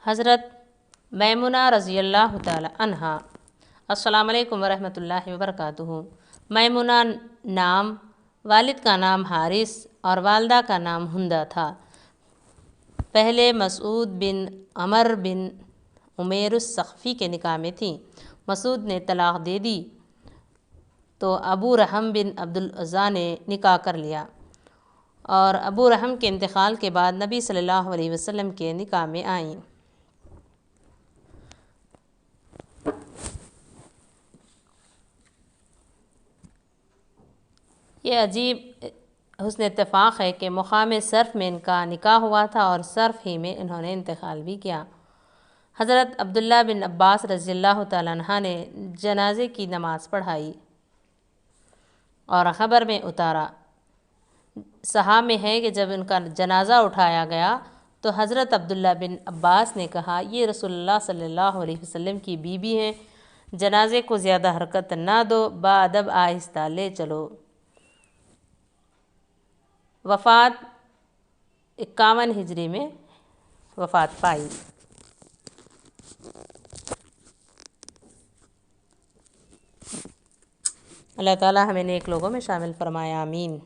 حضرت میمونہ رضی اللہ تعالی عنہا۔ السلام علیکم ورحمۃ اللہ وبرکاتہ۔ میمونہ نام والد کا نام حارث اور والدہ کا نام ہندہ تھا۔ پہلے مسعود بن عمر بن عمیر الثقفی کے نکاح میں تھیں۔ مسعود نے طلاق دے دی تو ابو رحم بن عبد العزیٰ نے نکاح کر لیا اور ابو رحم کے انتقال کے بعد نبی صلی اللہ علیہ وسلم کے نکاح میں آئیں۔ یہ عجیب حسن اتفاق ہے کہ مقام صرف میں ان کا نکاح ہوا تھا اور صرف ہی میں انہوں نے انتقال بھی کیا۔ حضرت عبداللہ بن عباس رضی اللہ تعالیٰ عنہ نے جنازے کی نماز پڑھائی اور خبر میں اتارا۔ صحاح میں ہے کہ جب ان کا جنازہ اٹھایا گیا تو حضرت عبداللہ بن عباس نے کہا، یہ رسول اللہ صلی اللہ علیہ وسلم کی بیوی ہیں، جنازے کو زیادہ حرکت نہ دو، بادب آہستہ لے چلو۔ وفات 51 ہجری میں وفات پائی۔ اللہ تعالیٰ ہمیں نیک لوگوں میں شامل فرمائے، آمین۔